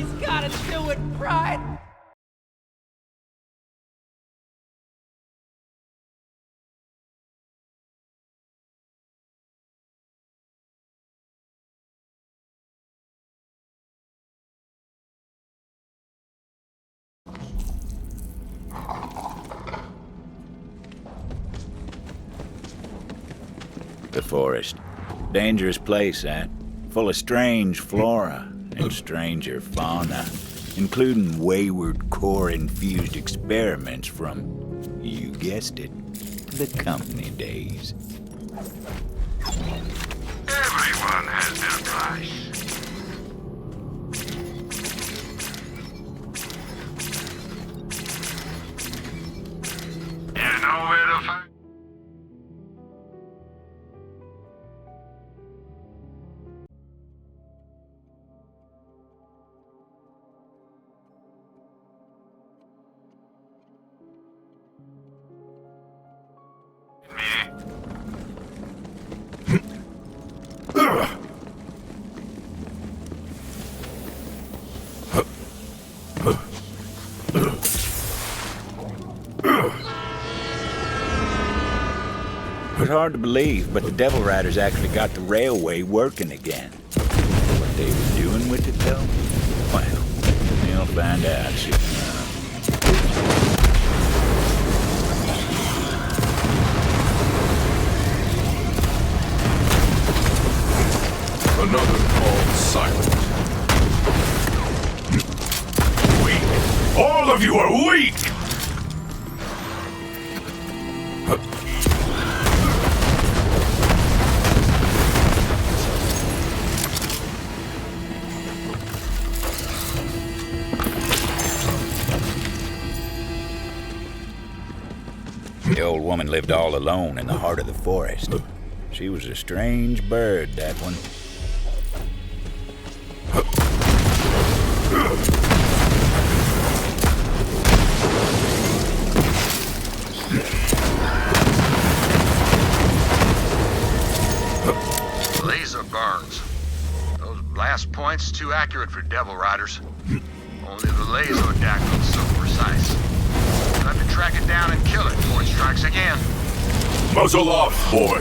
He's gotta do it right. The forest. Dangerous place, that. Full of strange flora and stranger fauna, including wayward core-infused experiments from, you guessed it, the company days. Everyone has their price. You know where to find... It's hard to believe, but the Devil Riders actually got the railway working again. What they were doing with it, though? Well, you'll find out soon enough. Another called silent. Weak! All of you are weak! The old woman lived all alone in the heart of the forest. She was a strange bird, that one. Laser burns. Those blast points too accurate for Devil Riders. Only the laser dactyl's so precise. We'll have to track it down and kill it before it strikes again. Muzzle off, boy!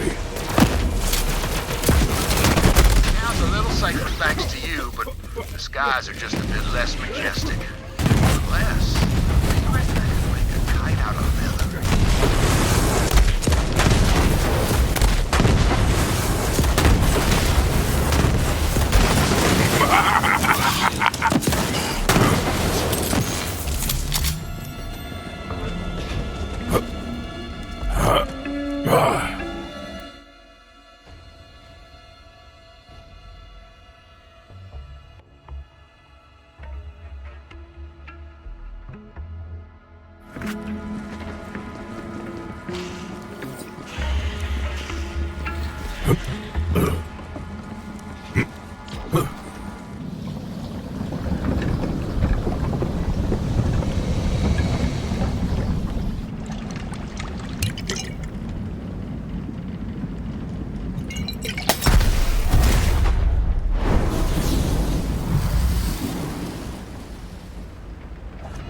Sounds a little safer thanks to you, but the skies are just a bit less majestic. Unless, you reckon I can make a kite out of leather?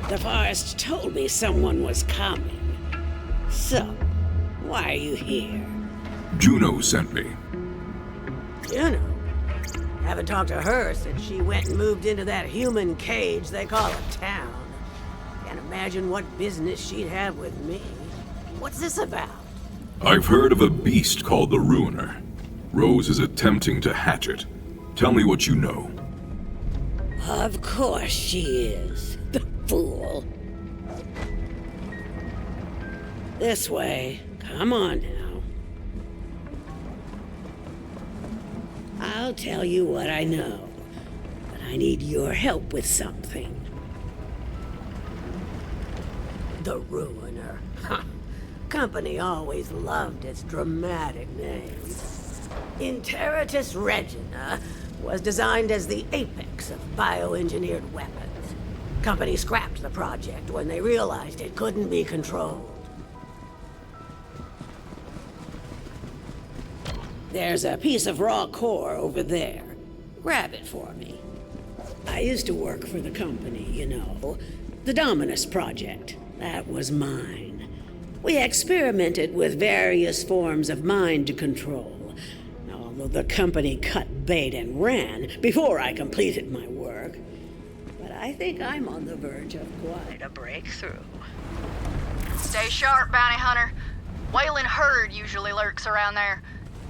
The forest told me someone was coming. So, why are you here? Juno sent me. You know, haven't talked to her since she went and moved into that human cage they call a town. Can't imagine what business she'd have with me. What's this about? I've heard of a beast called the Ruiner. Rose is attempting to hatch it. Tell me what you know. Of course she is. The fool. This way. Come on now. I'll tell you what I know, but I need your help with something. The Ruiner. Company always loved its dramatic name. Interitus Regina was designed as the apex of bioengineered weapons. Company scrapped the project when they realized it couldn't be controlled. There's a piece of raw core over there. Grab it for me. I used to work for the company, you know. The Dominus Project. That was mine. We experimented with various forms of mind control. Although the company cut bait and ran before I completed my work. But I think I'm on the verge of quite a breakthrough. Stay sharp, bounty hunter. Waylon Hurd usually lurks around there.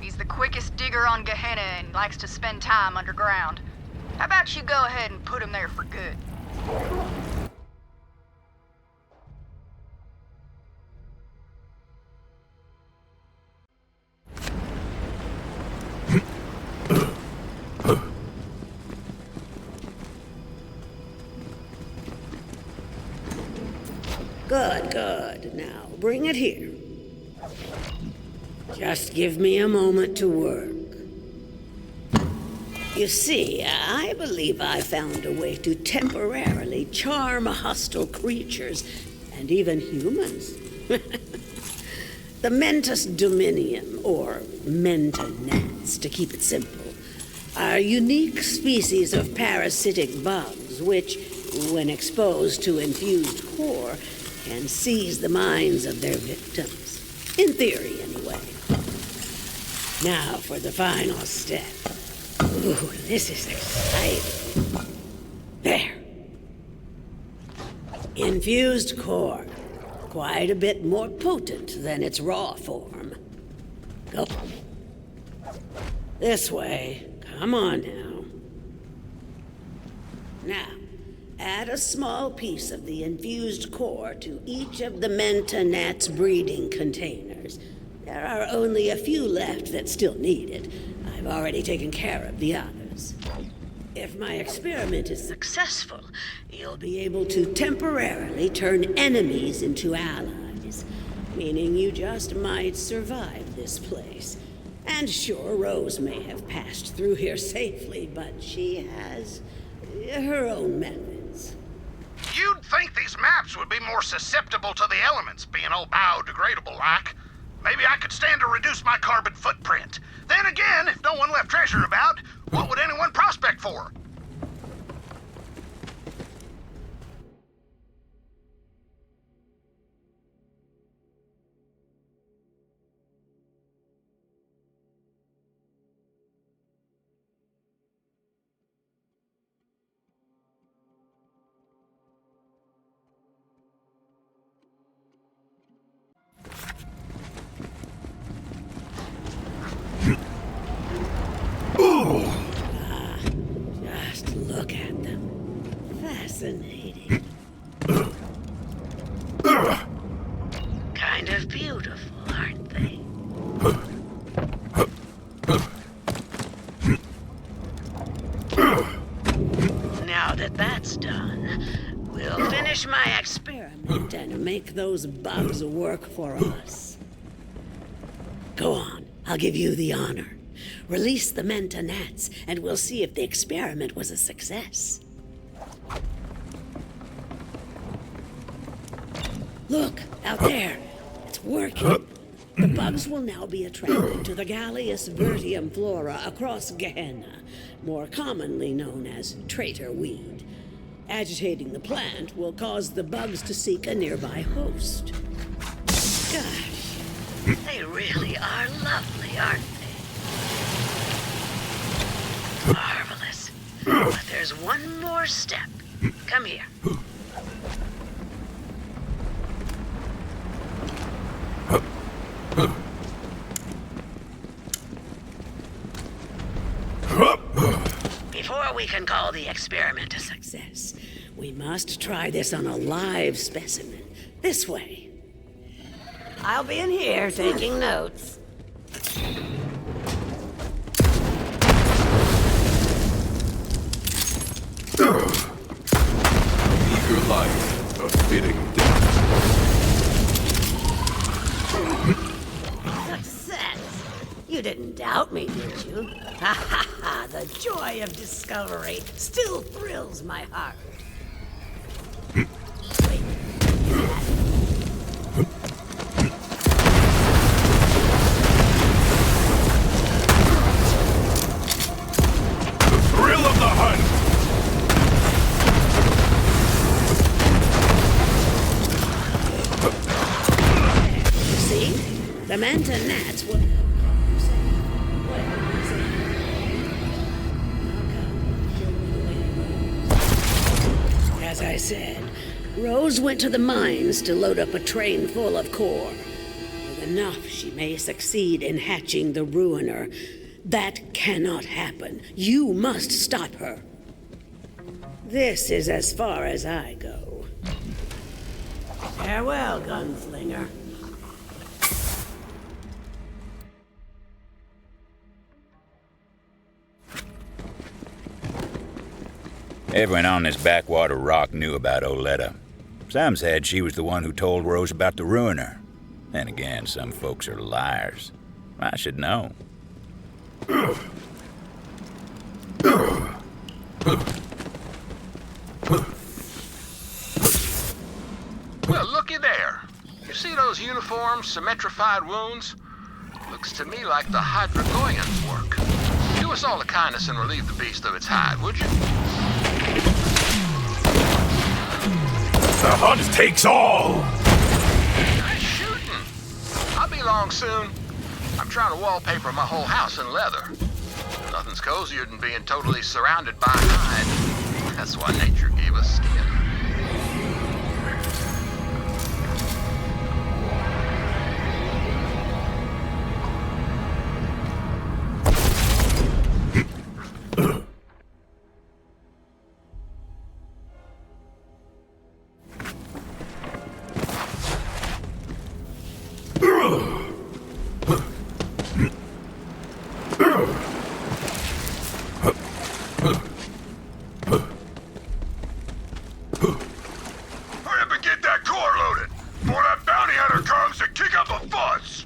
He's the quickest digger on Gehenna and likes to spend time underground. How about you go ahead and put him there for good? Good, good. Now, bring it here. Just give me a moment to work. You see, I believe I found a way to temporarily charm hostile creatures, and even humans. The Mentis Dominium, or Mentanets, to keep it simple, are unique species of parasitic bugs which, when exposed to infused core, can seize the minds of their victims. In theory, anyway. Now for the final step. Ooh, this is exciting. There. Infused core. Quite a bit more potent than its raw form. Go. This way. Come on now. Now, add a small piece of the infused core to each of the Mentanet's breeding containers. There are only a few left that still need it. I've already taken care of the others. If my experiment is successful, you'll be able to temporarily turn enemies into allies, meaning you just might survive this place. And sure, Rose may have passed through here safely, but she has her own methods. You'd think these maps would be more susceptible to the elements, being all biodegradable like. Maybe I could stand to reduce my carbon footprint. Then again, if no one left treasure about, what would anyone prospect for? Just look at them. Fascinating. Kind of beautiful, aren't they? Now that that's done, we'll finish my experiment and make those bugs work for us. Go on, I'll give you the honor. Release the Mentanets, and we'll see if the experiment was a success. Look, out there. It's working. The bugs will now be attracted to the Gallius vertium flora across Gehenna, more commonly known as traitor weed. Agitating the plant will cause the bugs to seek a nearby host. Gosh, they really are lovely, aren't they? Marvelous. But there's one more step. Come here. Before we can call the experiment a success, we must try this on a live specimen. This way. I'll be in here taking notes. Eager life, a fitting death. Success! You didn't doubt me, did you? Ha ha ha! The joy of discovery still thrills my heart. Wait. The thrill of the hunt! The Mantonats were... As I said, Rose went to the mines to load up a train full of core. With enough, she may succeed in hatching the Ruiner. That cannot happen. You must stop her. This is as far as I go. Farewell, gunslinger. Everyone on this backwater rock knew about Oletta. Some said she was the one who told Rose about the Ruiner. Then again, some folks are liars. I should know. Well, looky there. You see those uniforms, symmetrified wounds? Looks to me like the Hydrogoyans work. Do us all a kindness and relieve the beast of its hide, would you? The hunt takes all! Nice shooting. I'll be along soon. I'm trying to wallpaper my whole house in leather. Nothing's cozier than being totally surrounded by hide. That's why nature gave us skin. Hurry up and get that core loaded before that bounty hunter comes to kick up a fuss.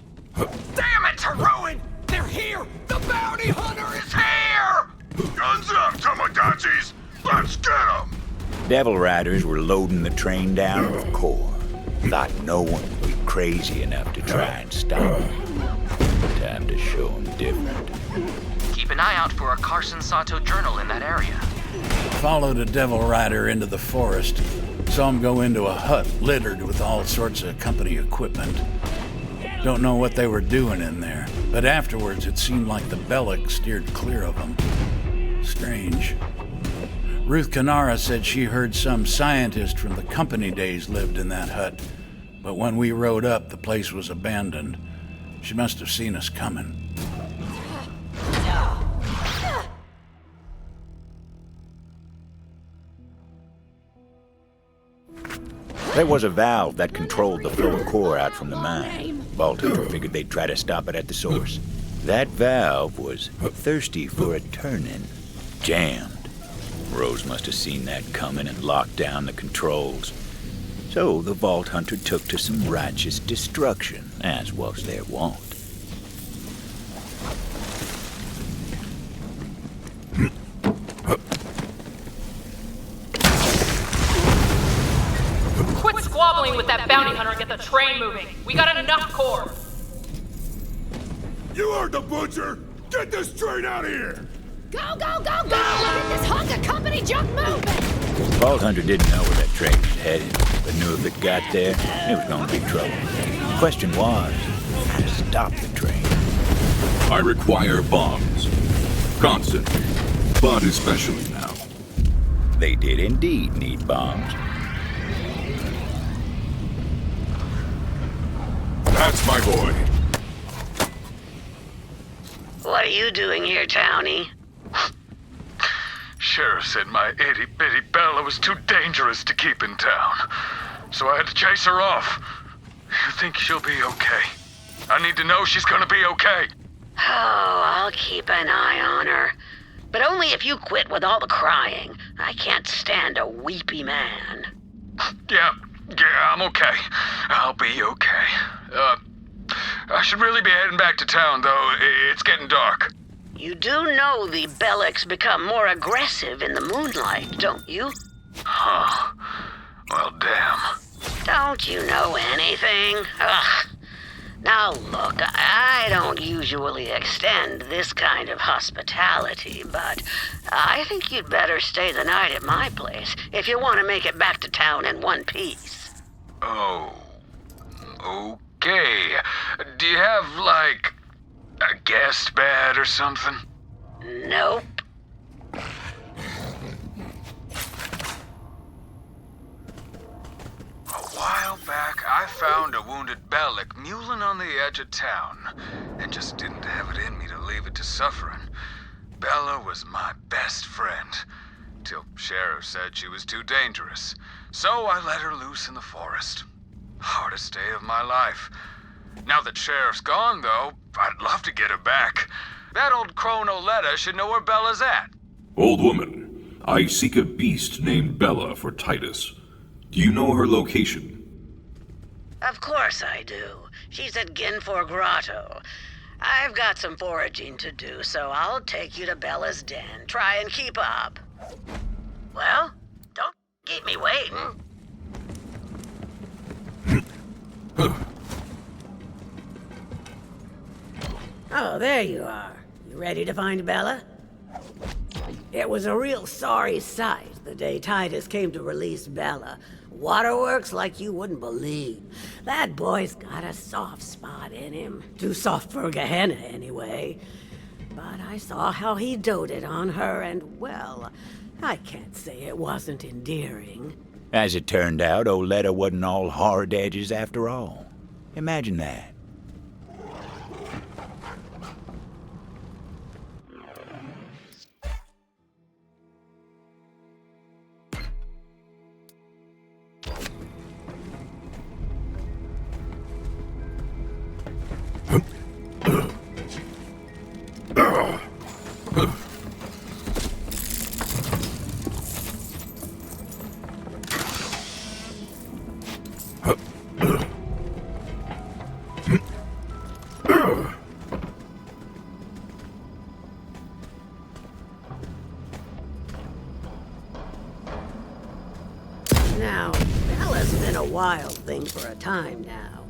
Damn it, Taroan! They're here! The bounty hunter is Here! Guns up, Tamagotchis! Let's get them! Devil Riders were loading the train down with core. Thought no one would be crazy enough to try and stop them. Time to show them different. Keep an eye out for a Carson Sato journal in that area. Followed a Devil Rider into the forest. Saw him go into a hut littered with all sorts of company equipment. Don't know what they were doing in there, but afterwards it seemed like the Bellic steered clear of them. Strange. Ruth Canara said she heard some scientist from the company days lived in that hut, but when we rode up, the place was abandoned. She must have seen us coming. There was a valve that controlled the flow of core out from the mine. Vault Hunter figured they'd try to stop it at the source. That valve was thirsty for a turn-in. Jammed. Rose must have seen that coming and locked down the controls. So the Vault Hunter took to some righteous destruction, as was their wont. Quit squabbling with that bounty hunter and get the train moving. We got enough core. You heard the butcher! Get this train out of here! Go, go, go, go! Get this hunk of company junk moving! Vault Hunter didn't know where that train was headed, but knew if it got there, it was going to be trouble. The question was, how to stop the train. I require bombs. Constantly, but especially now. They did indeed need bombs. That's my boy. What are you doing here, Townie? Sheriff said my itty-bitty Bella was too dangerous to keep in town, so I had to chase her off. You think she'll be okay? I need to know she's gonna be okay. Oh, I'll keep an eye on her. But only if you quit with all the crying. I can't stand a weepy man. Yeah, I'm okay. I'll be okay. I should really be heading back to town, though. It's getting dark. You do know the Bellics become more aggressive in the moonlight, don't you? Huh. Well, damn. Don't you know anything? Ugh. Now look, I don't usually extend this kind of hospitality, but I think you'd better stay the night at my place if you want to make it back to town in one piece. Oh. Okay. Do you have, like, a guest bed or something? Nope. A while back, I found a wounded Bellic mewling on the edge of town, and just didn't have it in me to leave it to suffering. Bella was my best friend, till Sheriff said she was too dangerous, so I let her loose in the forest. Hardest day of my life. Now that Sheriff's gone, though, I'd love to get her back. That old crone Oletta should know where Bella's at. Old woman, I seek a beast named Bella for Titus. Do you know her location? Of course I do. She's at Ginfor Grotto. I've got some foraging to do, so I'll take you to Bella's den. Try and keep up. Well, don't keep me waiting. Oh, there you are. You ready to find Bella? It was a real sorry sight the day Titus came to release Bella. Waterworks like you wouldn't believe. That boy's got a soft spot in him. Too soft for Gehenna, anyway. But I saw how he doted on her, and, well, I can't say it wasn't endearing. As it turned out, Oletta wasn't all hard edges after all. Imagine that. Now, Bella's been a wild thing for a time now.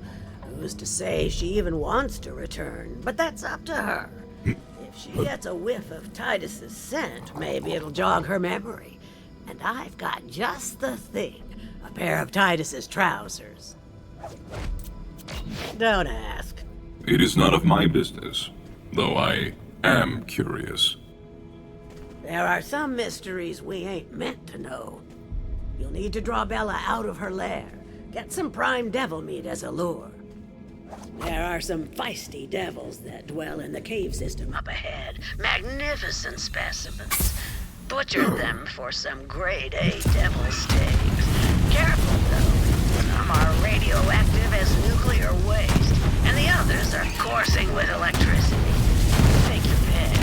Who's to say she even wants to return? But that's up to her. If she gets a whiff of Titus's scent, maybe it'll jog her memory. And I've got just the thing. A pair of Titus's trousers. Don't ask. It is none of my business, though I am curious. There are some mysteries we ain't meant to know. You'll need to draw Bella out of her lair. Get some prime devil meat as a lure. There are some feisty devils that dwell in the cave system up ahead. Magnificent specimens. Butchered them for some grade A devil steaks. Careful, though. Some are radioactive as nuclear waste, and the others are coursing with electricity. Take your pick,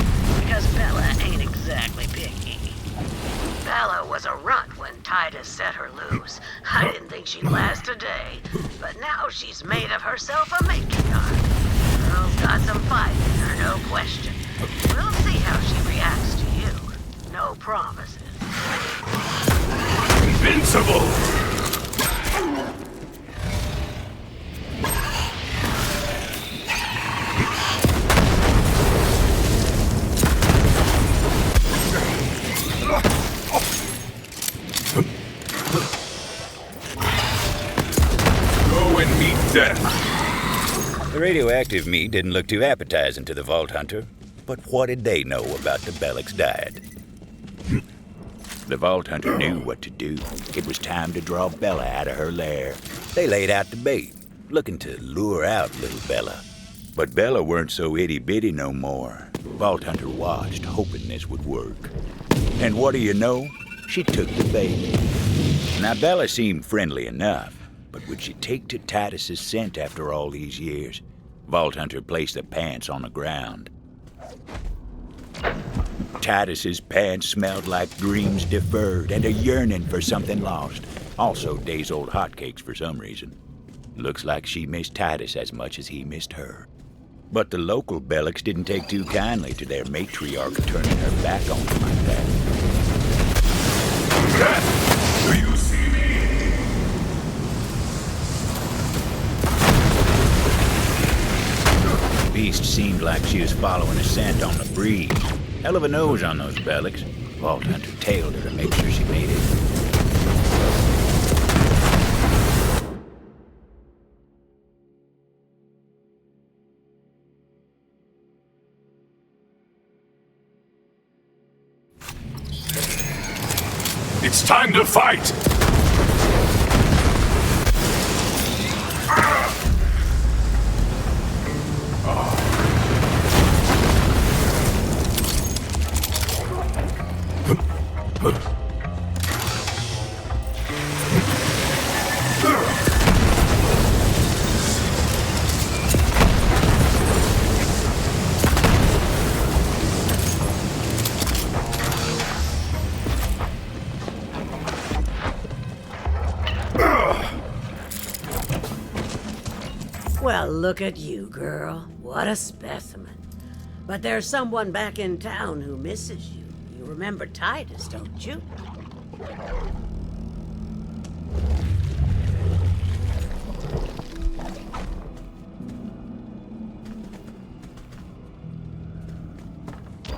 because Bella ain't exactly picky. Bella was a runt when Titus set her loose. I didn't think she'd last a day, but now she's made of herself a matriarch. Girl's got some fight in her, no question. We'll see how she reacts to you. No promises. Invincible! The radioactive meat didn't look too appetizing to the Vault Hunter, but what did they know about the Bellic's diet? The Vault Hunter knew what to do. It was time to draw Bella out of her lair. They laid out the bait, looking to lure out little Bella. But Bella weren't so itty-bitty no more. Vault Hunter watched, hoping this would work. And what do you know? She took the bait. Now, Bella seemed friendly enough, but would she take to Titus's scent after all these years? Vault Hunter placed the pants on the ground. Titus's pants smelled like dreams deferred and a yearning for something lost. Also days-old hotcakes for some reason. Looks like she missed Titus as much as he missed her. But the local Bellics didn't take too kindly to their matriarch turning her back on them like that. Do you see me? The beast seemed like she was following a scent on the breeze. Hell of a nose on those Bellics. Vault Hunter tailed her to make sure she made it. It's time to fight! Well, look at you, girl. What a specimen. But there's someone back in town who misses you. You remember Titus, don't you?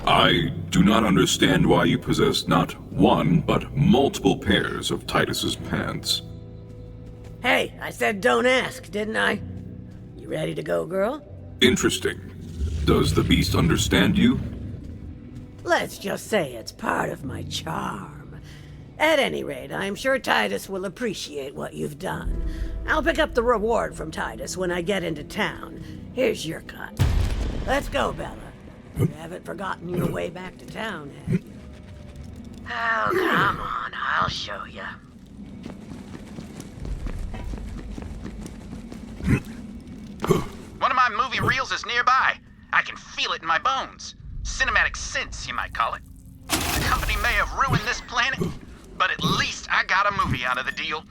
I do not understand why you possess not one, but multiple pairs of Titus's pants. Hey, I said don't ask, didn't I? You ready to go, girl? Interesting. Does the beast understand you? Let's just say it's part of my charm. At any rate, I'm sure Titus will appreciate what you've done. I'll pick up the reward from Titus when I get into town. Here's your cut. Let's go, Bella. You haven't forgotten your way back to town, have you? Oh, come on, I'll show you. One of my movie reels is nearby. I can feel it in my bones. Cinematic sense, you might call it. The company may have ruined this planet, but at least I got a movie out of the deal.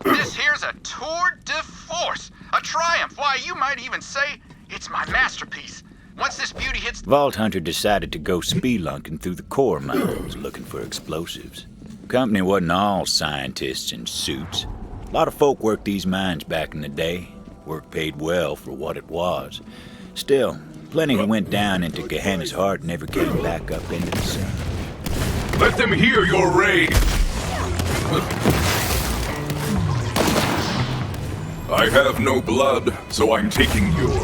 This here's a tour de force, a triumph. Why, you might even say it's my masterpiece. Once this beauty hits... Vault Hunter decided to go spelunking through the core mines looking for explosives. Company wasn't all scientists in suits. A lot of folk worked these mines back in the day. Work paid well for what it was. Still, plenty who went down into Gehenna's heart never came back up into the sun. Let them hear your rage! I have no blood, so I'm taking yours.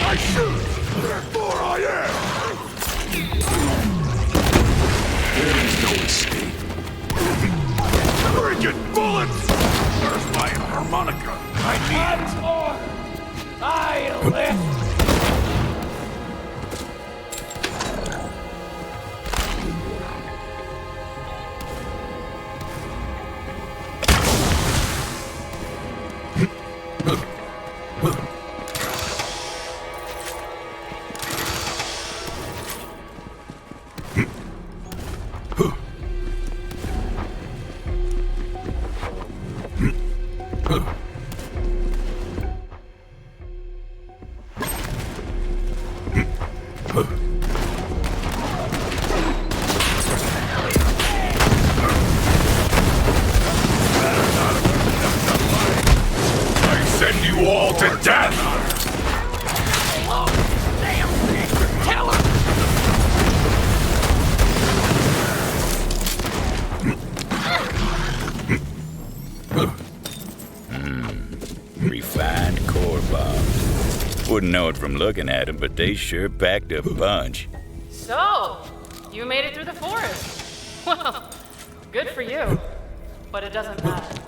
I shoot, therefore I am. There is no escape. Frigid bullets! Where's my harmonica? I need it. I lift. Refined core bombs. Wouldn't know it from looking at them, but they sure packed a bunch. So, you made it through the forest. Well, good for you. But it doesn't matter.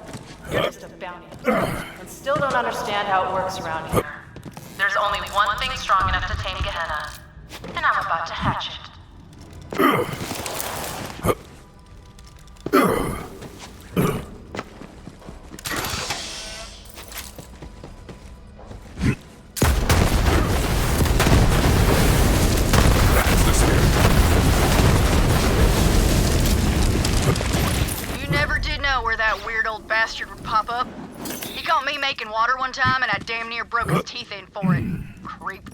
You're just a bounty hunter, and still don't understand how it works around here. There's only one thing strong enough to tame Gehenna, and I'm about to hatch it. Bastard would pop up. He caught me making water one time and I damn near broke his teeth in for it. Creep.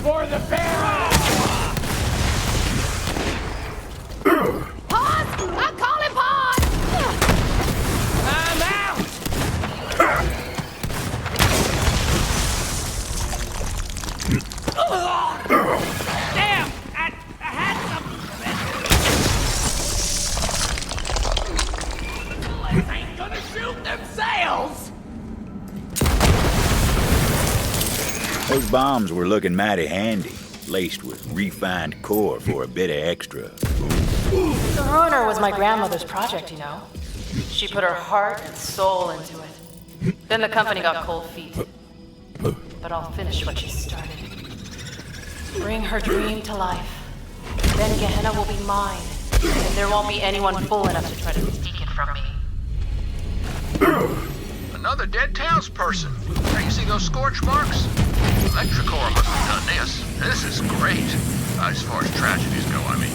For the Pharaoh! Pause! I'm calling pause! I'm out! Damn! I had some... The bullets ain't gonna shoot themselves! Those bombs were looking mighty handy, laced with refined core for a bit of extra. The Ruiner was my grandmother's project, you know. She put her heart and soul into it. Then the company got cold feet. But I'll finish what she started. Bring her dream to life. Then Gehenna will be mine. And there won't be anyone fool enough to try to sneak it from me. Another dead townsperson. Hey, you see those scorch marks? Electricore must have done this. This is great. As far as tragedies go, I mean.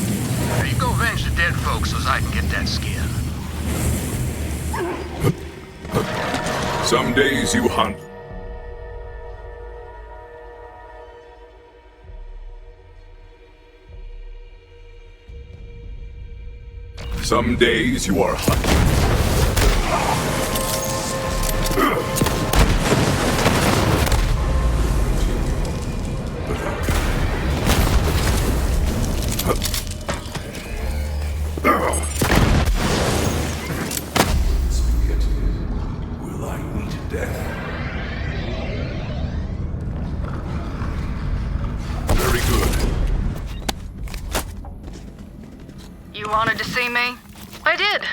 Now you go avenge the dead folks so I can get that skin. Some days you hunt. Some days you are hunting. Will I eat death? Very good. You wanted to see me? I did.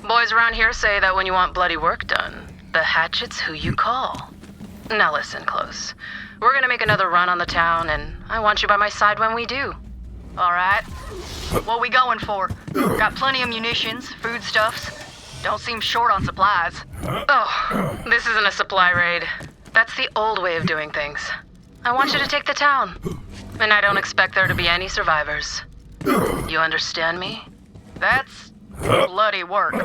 Boys around here say that when you want bloody work done, the hatchet's who you call. Now listen close. We're gonna make another run on the town, and I want you by my side when we do. All right? What we going for? Got plenty of munitions, foodstuffs. Don't seem short on supplies. Oh, this isn't a supply raid. That's the old way of doing things. I want you to take the town. And I don't expect there to be any survivors. You understand me? That's bloody work.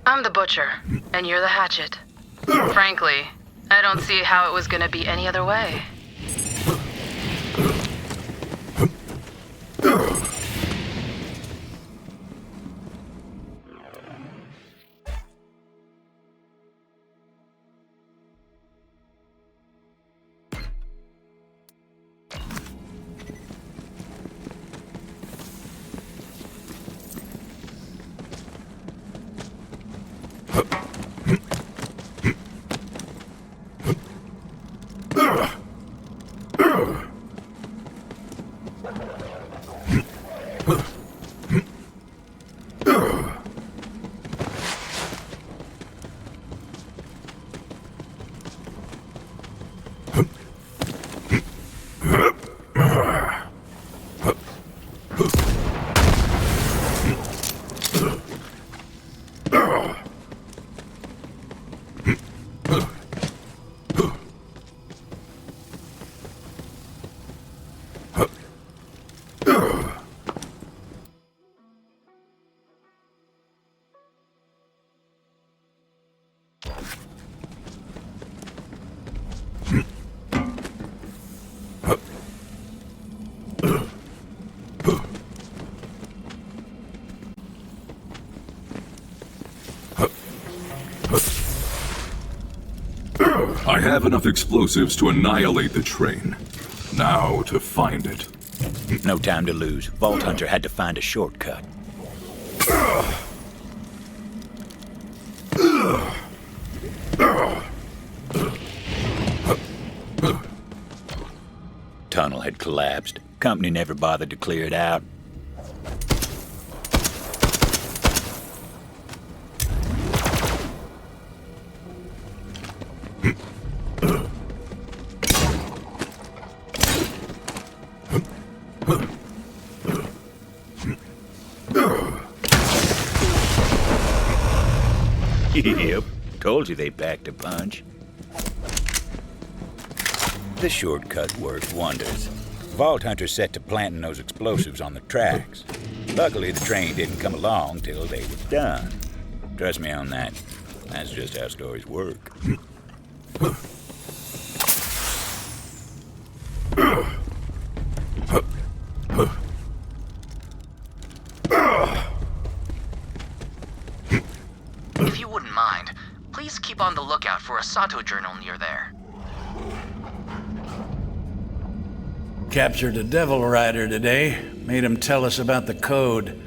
I'm the butcher, and you're the hatchet. Frankly, I don't see how it was gonna be any other way. I have enough explosives to annihilate the train. Now to find it. No time to lose. Vault Hunter had to find a shortcut. Tunnel had collapsed. Company never bothered to clear it out. Yep, told you they packed a punch. The shortcut worked wonders. Vault Hunter set to planting those explosives on the tracks. Luckily, the train didn't come along till they were done. Trust me on that. That's just how stories work. Sato journal near there. Captured a Devil Rider today. Made him tell us about the code.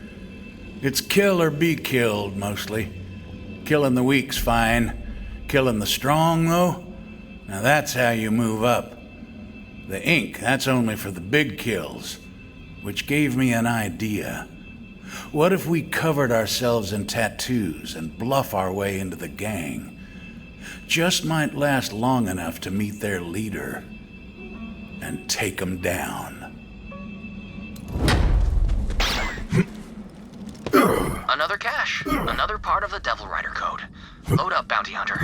It's kill or be killed, mostly. Killing the weak's fine. Killing the strong, though? Now that's how you move up. The ink, that's only for the big kills. Which gave me an idea. What if we covered ourselves in tattoos and bluff our way into the gang? Just might last long enough to meet their leader and take them down. Another cache. Another part of the Devil Rider code. Load up, Bounty Hunter.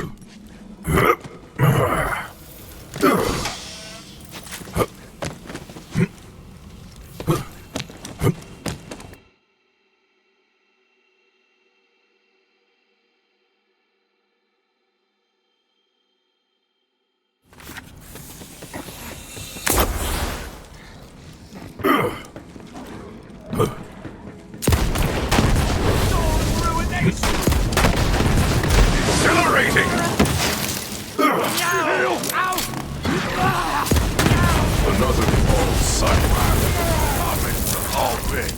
Accelerating! Another false sight. Comments are all big.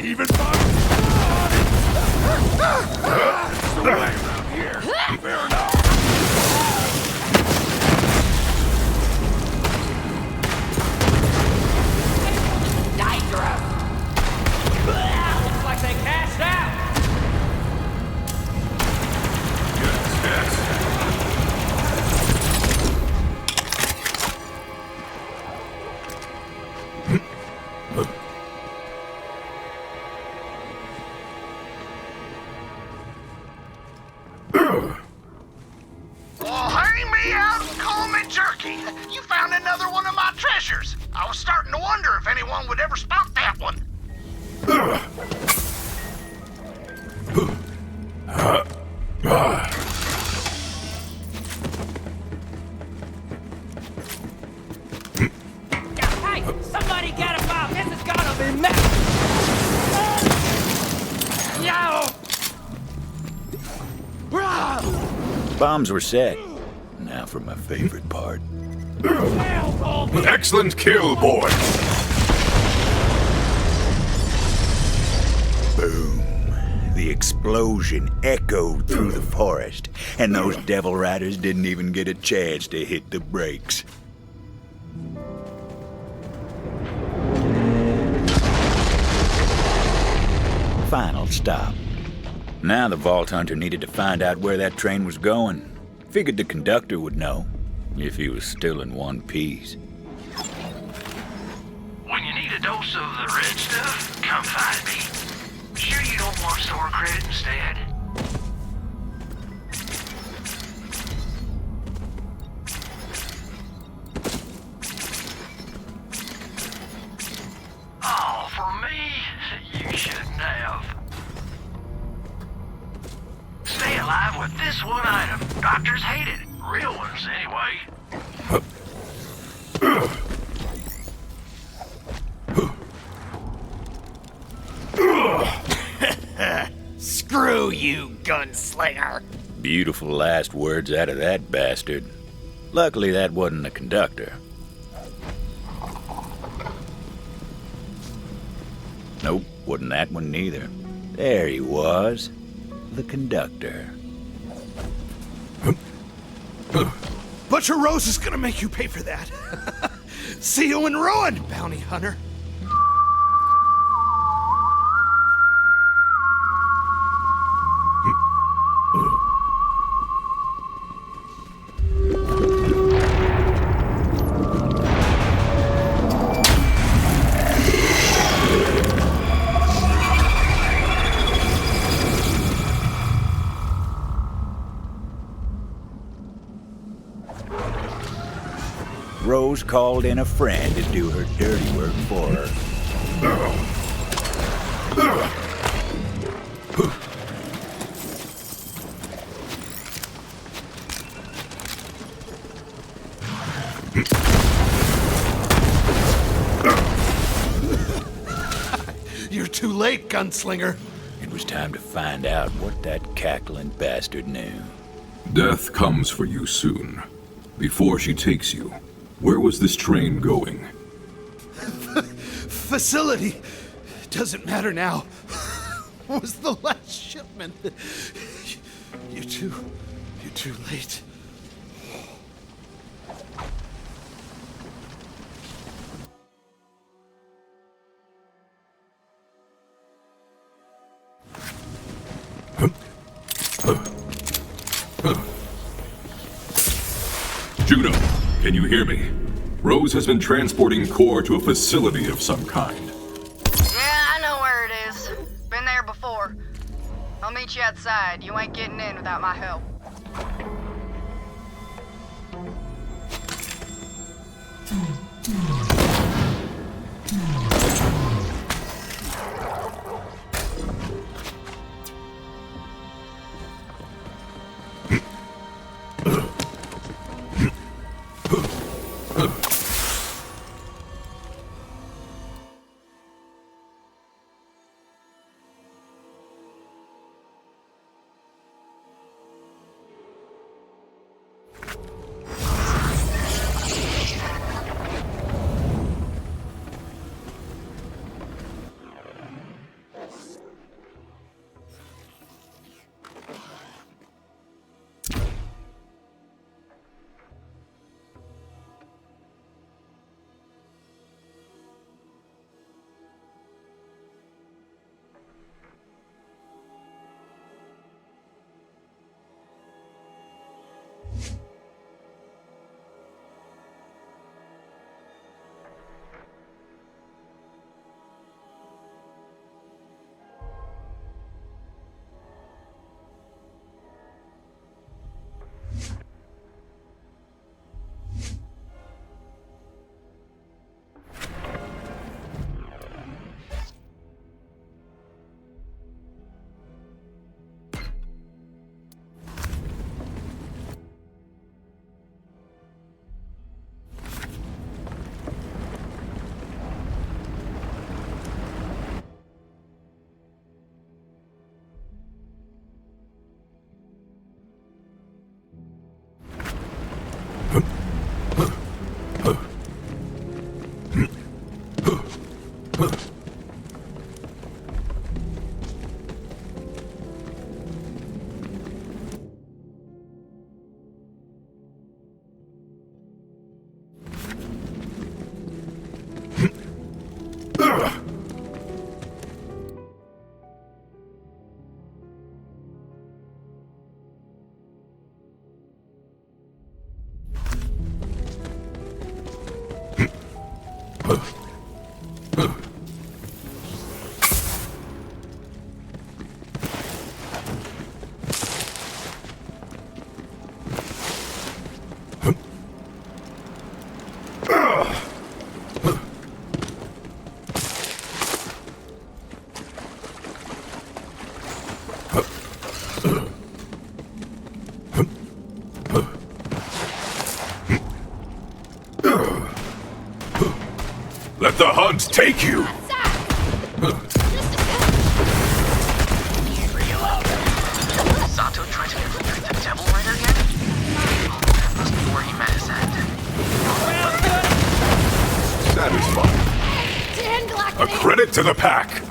Even fun. It's the way around here. Fair enough. Looks like they cashed out. Yes. Well, hang me out and call me jerky. You found another one of my treasures. I was starting to wonder if anyone would ever spot that one. Hey, somebody get a bomb. This is gonna be messy. Bombs were set. Now for my favorite part. Excellent kill, boy. Boom. The explosion echoed through the forest, and those Devil Riders didn't even get a chance to hit the brakes. Final stop. Now the Vault Hunter needed to find out where that train was going. Figured the conductor would know, if he was still in one piece. When you need a dose of the red stuff, come find me. Sure you don't want store credit instead? Oh, for me? You shouldn't have. Stay alive with this one item. Doctors hate it. Real ones, anyway. Screw you, gunslinger. Beautiful last words out of that bastard. Luckily that wasn't the conductor. Nope, wasn't that one neither. There he was. The conductor. Butcher Rose is gonna make you pay for that. See you in ruin, bounty hunter. Rose called in a friend to do her dirty work for her. late, gunslinger. It was time to find out what that cackling bastard knew. Death comes for you soon. Before she takes you, where was this train going? Facility. Doesn't matter now. Was the last shipment. You're too late. Juno, can you hear me? Rose has been transporting core to a facility of some kind. Yeah, I know where it is. Been there before. I'll meet you outside. You ain't getting in without my help. Let the hunt take you! Sato tried to infiltrate the Devil Rider again? That must be where he met his end. Satisfying. A credit to the pack!